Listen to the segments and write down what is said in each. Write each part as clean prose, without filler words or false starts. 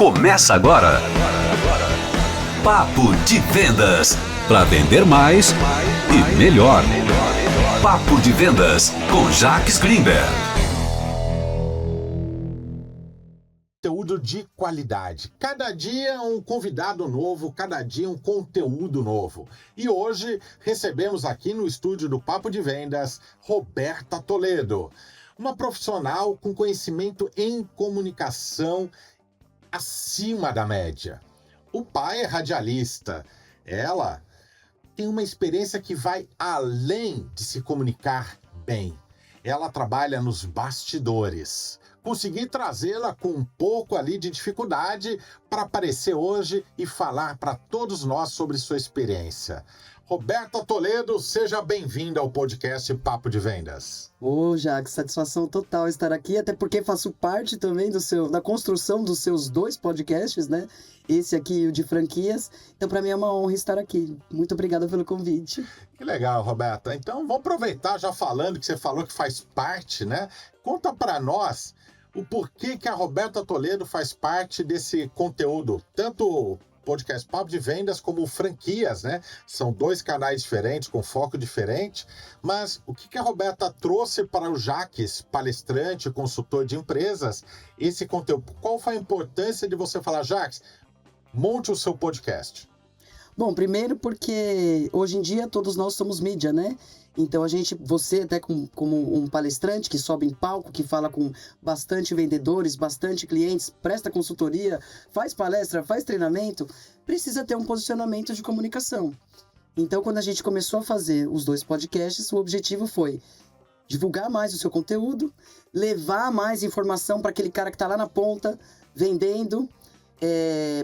Começa agora. Papo de Vendas. Para vender mais e melhor. Papo de Vendas com Jacques Greenberg. Conteúdo de qualidade. Cada dia um convidado novo, cada dia um conteúdo novo. E hoje recebemos aqui no estúdio do Papo de Vendas, Roberta Toledo. Uma profissional com conhecimento em comunicação acima da média. O pai é radialista. Ela tem uma experiência que vai além de se comunicar bem. Ela trabalha nos bastidores. Consegui trazê-la com um pouco ali de dificuldade para aparecer hoje e falar para todos nós sobre sua experiência. Roberta Toledo, seja bem-vinda ao podcast Papo de Vendas. Ô, Jacques, satisfação total estar aqui, até porque faço parte também da construção dos seus 2 podcasts, né? Esse aqui e o de franquias. Então, para mim é uma honra estar aqui. Muito obrigada pelo convite. Que legal, Roberta. Então, vamos aproveitar já falando que você falou que faz parte, né? Conta para nós o porquê que a Roberta Toledo faz parte desse conteúdo, tanto podcast Papo de Vendas como franquias, né? São 2 canais diferentes, com foco diferente, mas o que a Roberta trouxe para o Jacques, palestrante, consultor de empresas, esse conteúdo? Qual foi a importância de você falar, Jacques, monte o seu podcast? Bom, primeiro porque hoje em dia todos nós somos mídia, né? Então você até como um palestrante que sobe em palco, que fala com bastante vendedores, bastante clientes, presta consultoria, faz palestra, faz treinamento, precisa ter um posicionamento de comunicação. Então, quando a gente começou a fazer os 2 podcasts, o objetivo foi divulgar mais o seu conteúdo, levar mais informação para aquele cara que está lá na ponta, vendendo,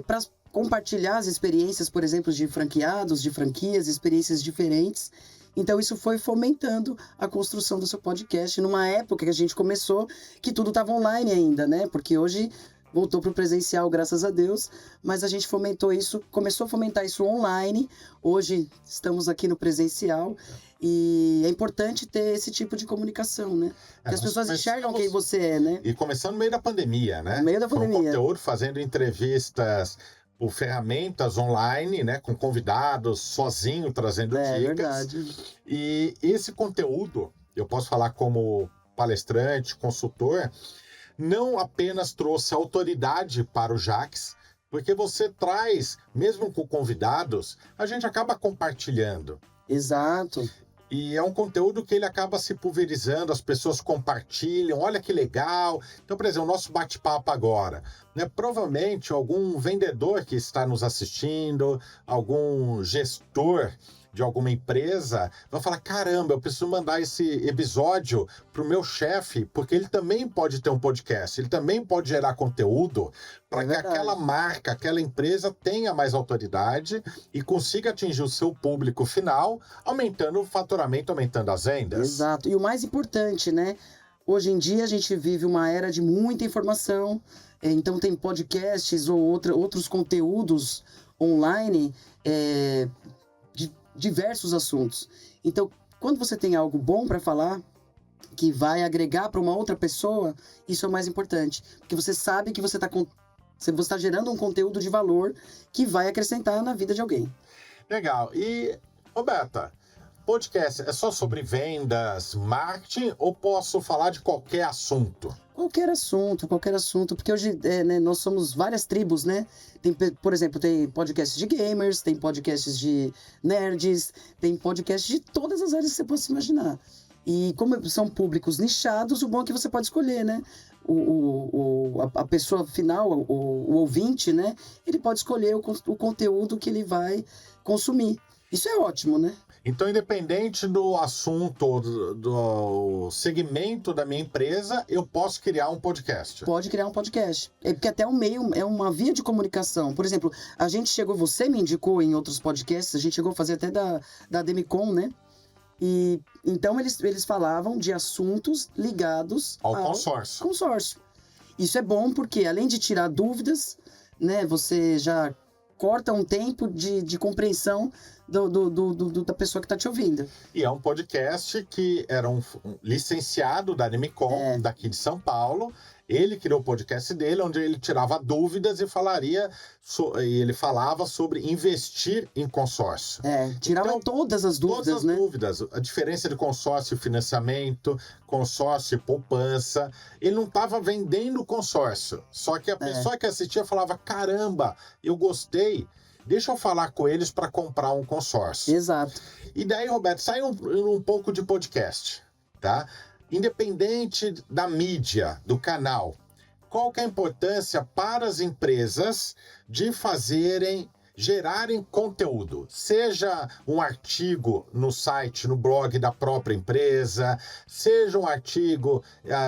para compartilhar as experiências, por exemplo, de franqueados, de franquias, experiências diferentes. Então, isso foi fomentando a construção do seu podcast numa época que a gente começou, que tudo estava online ainda, né? Porque hoje voltou para o presencial, graças a Deus, mas a gente começou a fomentar isso online. Hoje estamos aqui no presencial e é importante ter esse tipo de comunicação, né? Porque as pessoas enxergam quem você é, né? E começando no meio da pandemia, né? No meio da pandemia. Com conteúdo, fazendo entrevistas por ferramentas online, né, com convidados, sozinho, trazendo dicas. Verdade. E esse conteúdo, eu posso falar como palestrante, consultor, não apenas trouxe autoridade para o Jacques, porque você traz, mesmo com convidados, a gente acaba compartilhando. Exato. E é um conteúdo que ele acaba se pulverizando, as pessoas compartilham, olha que legal. Então, por exemplo, o nosso bate-papo agora, né? Provavelmente algum vendedor que está nos assistindo, algum gestor de alguma empresa, vai falar, caramba, eu preciso mandar esse episódio para o meu chefe, porque ele também pode ter um podcast, ele também pode gerar conteúdo para que aquela marca, aquela empresa tenha mais autoridade e consiga atingir o seu público final, aumentando o faturamento, aumentando as vendas. Exato. E o mais importante, né? Hoje em dia a gente vive uma era de muita informação, então tem podcasts ou outros conteúdos online de diversos assuntos. Então, quando você tem algo bom para falar, que vai agregar para uma outra pessoa, isso é o mais importante. Porque você sabe que você está gerando um conteúdo de valor que vai acrescentar na vida de alguém. Legal. E, Roberta, podcast é só sobre vendas, marketing, ou posso falar de qualquer assunto? Qualquer assunto, porque hoje né, nós somos várias tribos, né? Por exemplo, tem podcasts de gamers, tem podcasts de nerds, tem podcasts de todas as áreas que você possa imaginar. E como são públicos nichados, o bom é que você pode escolher, né? A pessoa final, o ouvinte, né? Ele pode escolher o conteúdo que ele vai consumir. Isso é ótimo, né? Então, independente do assunto, do segmento da minha empresa, eu posso criar um podcast. Pode criar um podcast. É porque até o meio é uma via de comunicação. Por exemplo, você me indicou em outros podcasts, a gente chegou a fazer até da Demicon, né? E então eles falavam de assuntos ligados ao consórcio. Isso é bom porque, além de tirar dúvidas, né, você já corta um tempo de compreensão da pessoa que está te ouvindo. E é um podcast que era um licenciado da Animicon, daqui de São Paulo, Ele criou o podcast dele, onde ele tirava dúvidas e ele falava sobre investir em consórcio. Tirava Então, todas as dúvidas, todas as né? dúvidas, a diferença de consórcio e financiamento, consórcio e poupança. Ele não estava vendendo consórcio, só que a pessoa que assistia falava, caramba, eu gostei, deixa eu falar com eles para comprar um consórcio. Exato. E daí, Roberto, sai um pouco de podcast, tá? Independente da mídia, do canal, qual que é a importância para as empresas de gerarem conteúdo? Seja um artigo no site, no blog da própria empresa, seja um artigo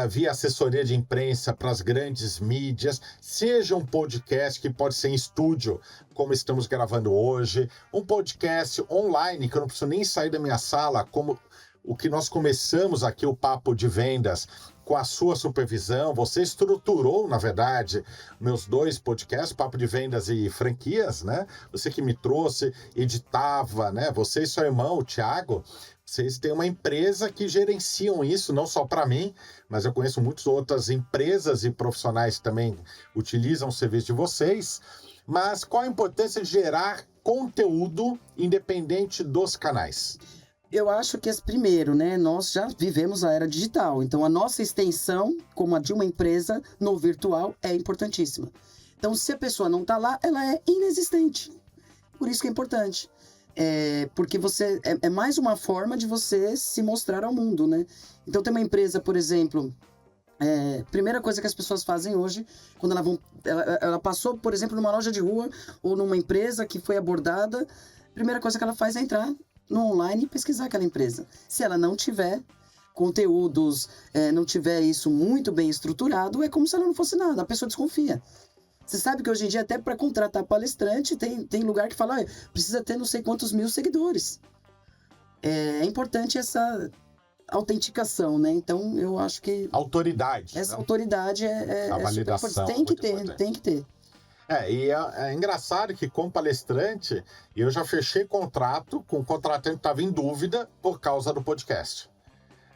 via assessoria de imprensa para as grandes mídias, seja um podcast que pode ser em estúdio, como estamos gravando hoje, um podcast online, que eu não preciso nem sair da minha sala, como o que nós começamos aqui, o Papo de Vendas, com a sua supervisão. Você estruturou, na verdade, meus 2 podcasts, Papo de Vendas e Franquias, né? Você que me trouxe, editava, né? Você e seu irmão, o Thiago, vocês têm uma empresa que gerenciam isso, não só para mim, mas eu conheço muitas outras empresas e profissionais que também utilizam o serviço de vocês. Mas qual a importância de gerar conteúdo independente dos canais? Eu acho que, primeiro, né, nós já vivemos a era digital, então a nossa extensão, como a de uma empresa, no virtual, é importantíssima. Então, se a pessoa não está lá, ela é inexistente. Por isso que é importante. Porque é mais uma forma de você se mostrar ao mundo, né? Então, tem uma empresa, por exemplo, primeira coisa que as pessoas fazem hoje, quando ela passou, por exemplo, numa loja de rua ou numa empresa que foi abordada, a primeira coisa que ela faz é entrar no online e pesquisar aquela empresa. Se ela não tiver conteúdos, não tiver isso muito bem estruturado, é como se ela não fosse nada, a pessoa desconfia. Você sabe que hoje em dia, até para contratar palestrante, tem lugar que fala, precisa ter não sei quantos mil seguidores. É importante essa autenticação, né? Então, eu acho que... Autoridade. Essa autoridade a validação. Tem que ter. E é engraçado que, como palestrante, eu já fechei contrato com um contratante que estava em dúvida por causa do podcast.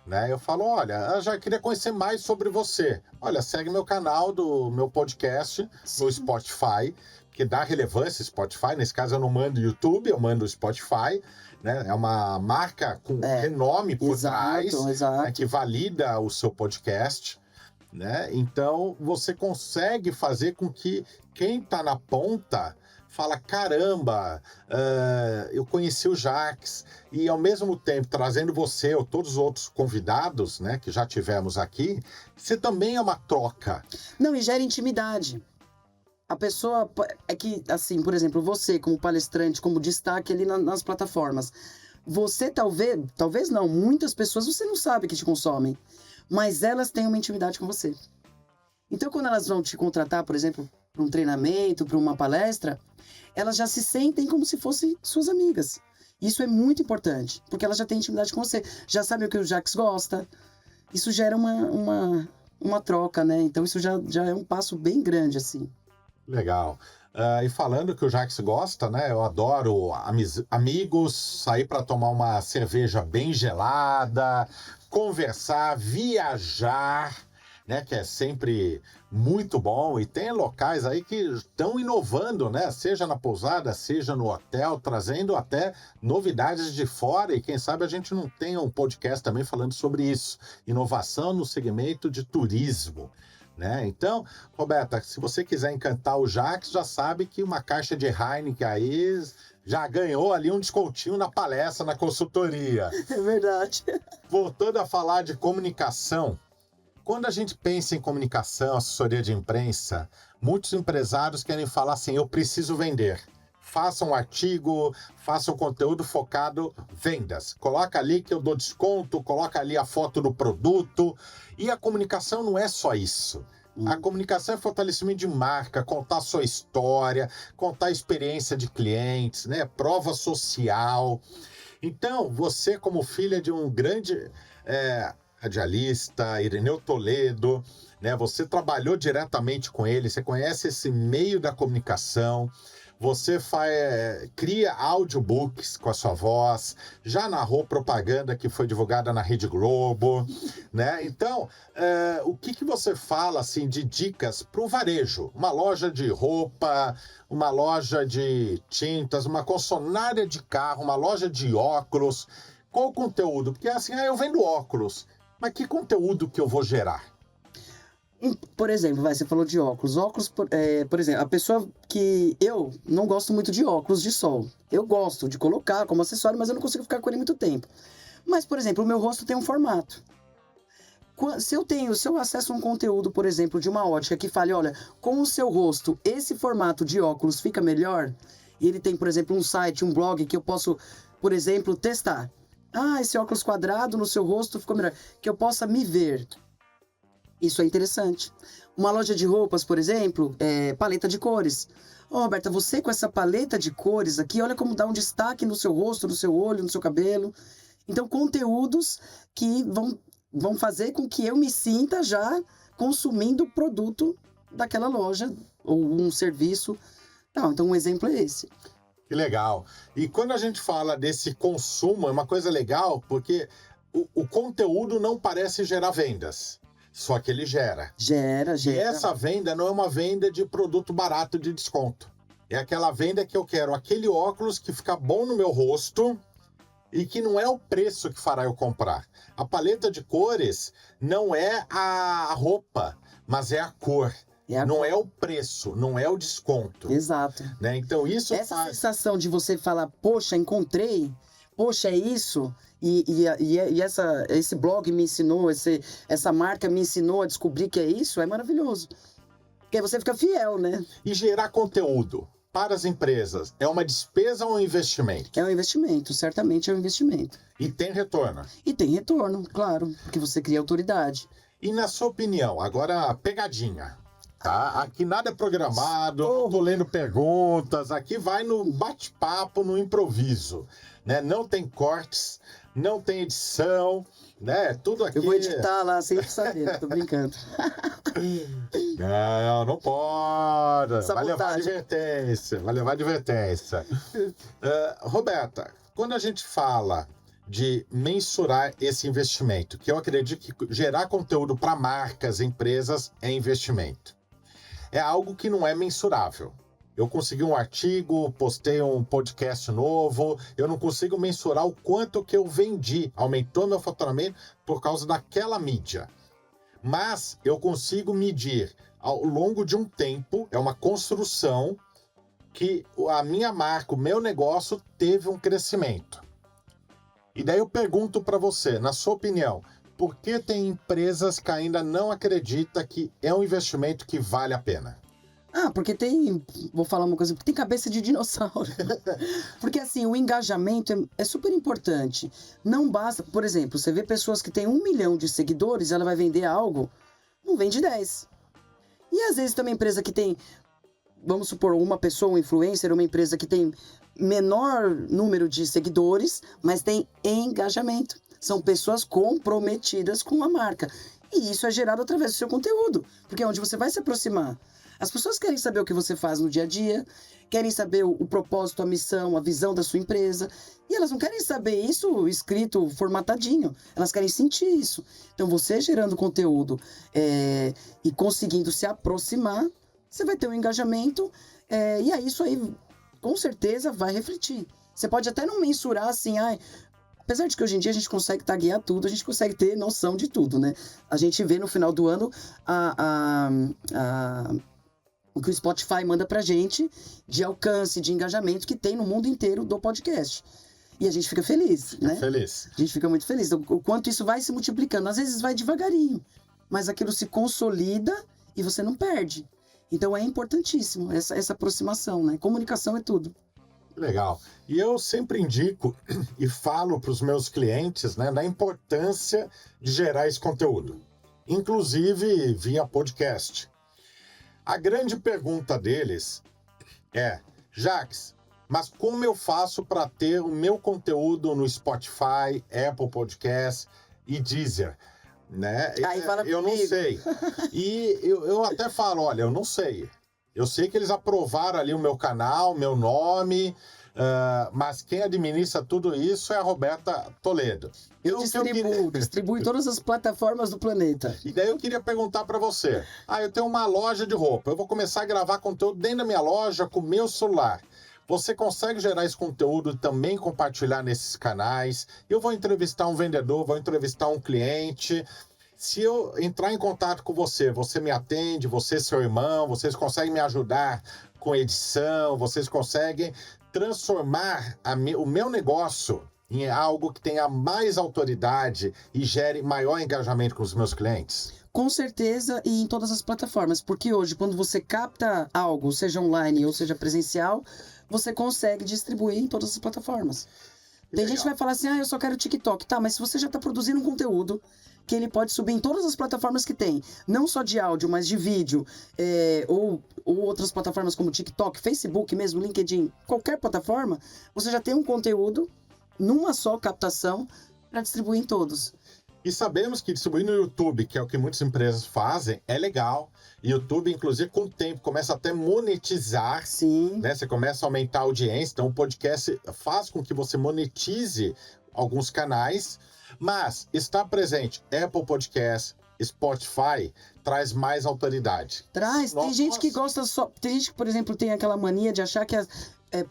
Né? Eu falo, olha, eu já queria conhecer mais sobre você. Olha, segue meu canal do meu podcast no Spotify, que dá relevância Spotify. Nesse caso, eu não mando YouTube, eu mando Spotify. Né? É uma marca com renome por trás, né, que valida o seu podcast. Né? Então, você consegue fazer com que quem está na ponta fala, caramba, eu conheci o Jaques, e ao mesmo tempo trazendo você ou todos os outros convidados, né, que já tivemos aqui, você também é uma troca. Não, e gera intimidade. A pessoa, que, assim, por exemplo, você como palestrante, como destaque ali nas plataformas, você talvez não, muitas pessoas você não sabe que te consomem, mas elas têm uma intimidade com você. Então, quando elas vão te contratar, por exemplo, para um treinamento, para uma palestra, elas já se sentem como se fossem suas amigas. Isso é muito importante, porque elas já têm intimidade com você, já sabem o que o Jaques gosta. Isso gera uma troca, né? Então, isso já é um passo bem grande, assim. Legal. E falando que o Jaques gosta, né? Eu adoro amigos, sair para tomar uma cerveja bem gelada, conversar, viajar, né? Que é sempre muito bom. E tem locais aí que estão inovando, né? Seja na pousada, seja no hotel, trazendo até novidades de fora. E quem sabe a gente não tenha um podcast também falando sobre isso. Inovação no segmento de turismo. Né? Então, Roberta, se você quiser encantar o Jaques, já sabe que uma caixa de Heineken aí já ganhou ali um descontinho na palestra, na consultoria. É verdade. Voltando a falar de comunicação, quando a gente pensa em comunicação, assessoria de imprensa, muitos empresários querem falar assim, eu preciso vender. Faça um artigo, faça um conteúdo focado em vendas. Coloca ali que eu dou desconto, coloca ali a foto do produto. E a comunicação não é só isso. A comunicação é fortalecimento de marca, contar a sua história, contar a experiência de clientes, né? Prova social. Então, você como filha de um grande radialista, Ireneu Toledo, né? Você trabalhou diretamente com ele, você conhece esse meio da comunicação, você cria audiobooks com a sua voz, já narrou propaganda que foi divulgada na Rede Globo, né? Então, o que você fala assim, de dicas para o varejo? Uma loja de roupa, uma loja de tintas, uma concessionária de carro, uma loja de óculos. Qual o conteúdo? Porque assim, eu vendo óculos, mas que conteúdo que eu vou gerar? Por exemplo, você falou de óculos. Óculos, por exemplo, a pessoa que... Eu não gosto muito de óculos de sol. Eu gosto de colocar como acessório, mas eu não consigo ficar com ele muito tempo. Mas, por exemplo, o meu rosto tem um formato. Se eu acesso um conteúdo, por exemplo, de uma ótica que fale, olha, com o seu rosto, esse formato de óculos fica melhor, e ele tem, por exemplo, um site, um blog que eu posso, por exemplo, testar. Esse óculos quadrado no seu rosto ficou melhor. Que eu possa me ver. Isso é interessante. Uma loja de roupas, por exemplo, paleta de cores. Roberta, você com essa paleta de cores aqui, olha como dá um destaque no seu rosto, no seu olho, no seu cabelo. Então, conteúdos que vão fazer com que eu me sinta já consumindo o produto daquela loja ou um serviço. Então, um exemplo é esse. Que legal. E quando a gente fala desse consumo, é uma coisa legal, porque o conteúdo não parece gerar vendas. Só que ele gera. Gera. E essa venda não é uma venda de produto barato de desconto. É aquela venda que eu quero aquele óculos que fica bom no meu rosto e que não é o preço que fará eu comprar. A paleta de cores não é a roupa, mas é a cor. Não é o preço, não é o desconto. Exato. Né? Então isso essa sensação de você falar, poxa, encontrei, poxa, é isso... E esse blog me ensinou, essa marca me ensinou a descobrir que é isso, é maravilhoso. Porque aí você fica fiel, né? E gerar conteúdo para as empresas é uma despesa ou um investimento? É um investimento, certamente é um investimento. E tem retorno? E tem retorno, claro, porque você cria autoridade. E na sua opinião, agora pegadinha, tá? Aqui nada é programado, não tô lendo perguntas, aqui vai no bate-papo, no improviso, né? Não tem cortes, não tem edição, né? Tudo aqui... Eu vou editar lá sem saber, tô brincando. Não pode. Sabotagem. Vai levar advertência. Roberta, quando a gente fala de mensurar esse investimento, que eu acredito que gerar conteúdo para marcas, empresas, é investimento. É algo que não é mensurável. Eu consegui um artigo, postei um podcast novo, eu não consigo mensurar o quanto que eu vendi, aumentou meu faturamento por causa daquela mídia. Mas eu consigo medir ao longo de um tempo, é uma construção, que a minha marca, o meu negócio teve um crescimento. E daí eu pergunto para você, na sua opinião, por que tem empresas que ainda não acreditam que é um investimento que vale a pena? Porque vou falar uma coisa, porque tem cabeça de dinossauro. Porque assim, o engajamento é super importante. Não basta, por exemplo, você vê pessoas que têm 1 milhão de seguidores, ela vai vender algo, não vende 10. E às vezes tem uma empresa que tem, vamos supor, uma pessoa, um influencer, uma empresa que tem menor número de seguidores, mas tem engajamento. São pessoas comprometidas com a marca. E isso é gerado através do seu conteúdo, porque é onde você vai se aproximar. As pessoas querem saber o que você faz no dia a dia, querem saber o propósito, a missão, a visão da sua empresa. E elas não querem saber isso escrito, formatadinho. Elas querem sentir isso. Então, você gerando conteúdo e conseguindo se aproximar, você vai ter um engajamento. E aí, isso aí, com certeza, vai refletir. Você pode até não mensurar assim, apesar de que hoje em dia a gente consegue taguear tudo, a gente consegue ter noção de tudo, né? A gente vê no final do ano o que o Spotify manda pra gente de alcance, de engajamento que tem no mundo inteiro do podcast. E a gente fica feliz, né? Feliz. A gente fica muito feliz. O quanto isso vai se multiplicando. Às vezes vai devagarinho, mas aquilo se consolida e você não perde. Então é importantíssimo essa aproximação, né? Comunicação é tudo. Legal. E eu sempre indico e falo para os meus clientes, né, da importância de gerar esse conteúdo, inclusive via podcast. A grande pergunta deles é: Jacques, mas como eu faço para ter o meu conteúdo no Spotify, Apple Podcast e Deezer? né? Aí fala Eu não comigo. sei. E eu até falo, olha, eu não sei. Eu sei que eles aprovaram ali o meu canal, meu nome, mas quem administra tudo isso é a Roberta Toledo. Eu distribuo em todas as plataformas do planeta. E daí eu queria perguntar para você. Eu tenho uma loja de roupa. Eu vou começar a gravar conteúdo dentro da minha loja com o meu celular. Você consegue gerar esse conteúdo e também compartilhar nesses canais? Eu vou entrevistar um vendedor, vou entrevistar um cliente. Se eu entrar em contato com você, você me atende, você, seu irmão, vocês conseguem me ajudar com edição, vocês conseguem transformar o meu negócio em algo que tenha mais autoridade e gere maior engajamento com os meus clientes? Com certeza, e em todas as plataformas. Porque hoje, quando você capta algo, seja online ou seja presencial, você consegue distribuir em todas as plataformas. Tem gente que vai falar assim, eu só quero TikTok. Tá, mas se você já está produzindo um conteúdo que ele pode subir em todas as plataformas que tem, não só de áudio, mas de vídeo, ou outras plataformas como TikTok, Facebook mesmo, LinkedIn, qualquer plataforma, você já tem um conteúdo numa só captação para distribuir em todos. E sabemos que distribuir no YouTube, que é o que muitas empresas fazem, é legal. E YouTube, inclusive, com o tempo, começa até a monetizar. Sim. Né? Você começa a aumentar a audiência. Então, o podcast faz com que você monetize alguns canais. Mas estar presente, Apple Podcast, Spotify, traz mais autoridade. Traz. Tem gente que gosta só... Tem gente que, por exemplo, tem aquela mania de achar que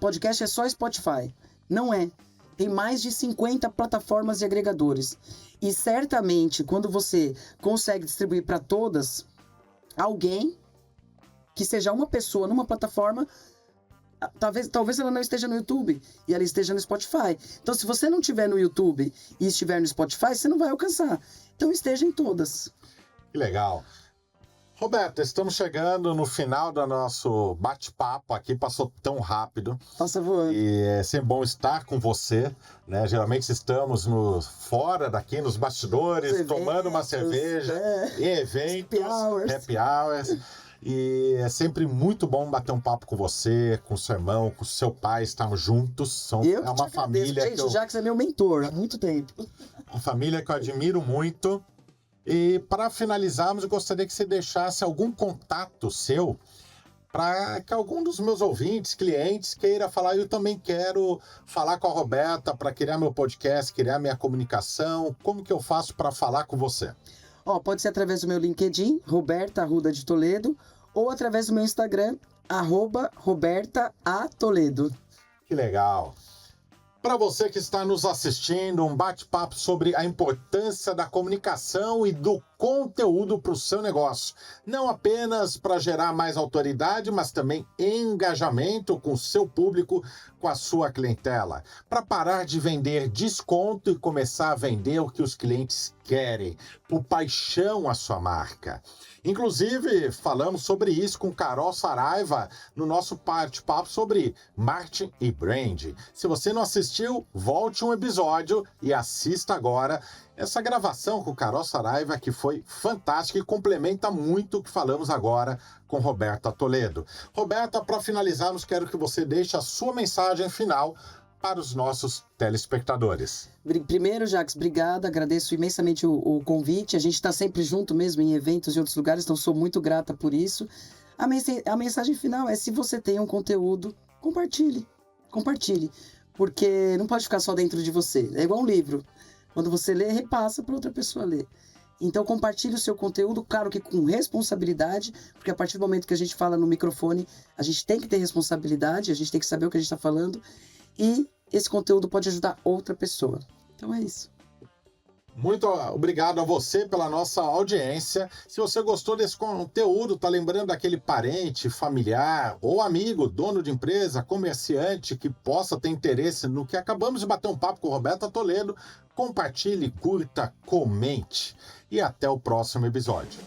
podcast é só Spotify. Não é. Tem mais de 50 plataformas e agregadores. E certamente, quando você consegue distribuir para todas, alguém que seja uma pessoa numa plataforma, talvez ela não esteja no YouTube e ela esteja no Spotify. Então, se você não estiver no YouTube e estiver no Spotify, você não vai alcançar. Então, esteja em todas. Que legal. Roberta, estamos chegando no final do nosso bate-papo aqui, passou tão rápido. Passa voando. E é sempre bom estar com você, né? Geralmente estamos fora daqui, nos bastidores, tomando uma cerveja, em eventos, happy hours. E é sempre muito bom bater um papo com você, com seu irmão, com seu pai, estamos juntos. É uma família gente, o Jacques é meu mentor há muito tempo. Uma família que eu admiro muito. E para finalizarmos, eu gostaria que você deixasse algum contato seu para que algum dos meus ouvintes, clientes, queira falar, eu também quero falar com a Roberta para criar meu podcast, criar minha comunicação. Como que eu faço para falar com você? Pode ser através do meu LinkedIn, Roberta Arruda de Toledo, ou através do meu Instagram, @RobertaAToledo. Que legal! Para você que está nos assistindo, um bate-papo sobre a importância da comunicação e do conteúdo para o seu negócio. Não apenas para gerar mais autoridade, mas também engajamento com o seu público, com a sua clientela. Para parar de vender desconto e começar a vender o que os clientes querem, por paixão à sua marca. Inclusive, falamos sobre isso com Carol Saraiva no nosso bate-papo sobre marketing e brand. Se você não assistiu, volte um episódio e assista agora essa gravação com Carol Saraiva, que foi fantástica e complementa muito o que falamos agora com Roberta Toledo. Roberta, para finalizarmos, quero que você deixe a sua mensagem final para os nossos telespectadores. Primeiro, Jacques, obrigada, agradeço imensamente o convite. A gente está sempre junto mesmo em eventos e outros lugares, então sou muito grata por isso. A mensagem final é: se você tem um conteúdo, compartilhe. Porque não pode ficar só dentro de você. É igual um livro. Quando você lê, repassa para outra pessoa ler. Então, compartilhe o seu conteúdo, claro que com responsabilidade, porque a partir do momento que a gente fala no microfone, a gente tem que ter responsabilidade, a gente tem que saber o que a gente está falando. E esse conteúdo pode ajudar outra pessoa. Então é isso. Muito obrigado a você pela nossa audiência. Se você gostou desse conteúdo, tá lembrando daquele parente, familiar ou amigo, dono de empresa, comerciante que possa ter interesse no que acabamos de bater um papo com Roberta Toledo, compartilhe, curta, comente. E até o próximo episódio.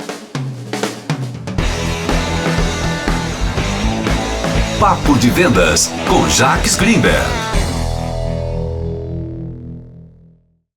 Papo de Vendas com Jacques Greenberg.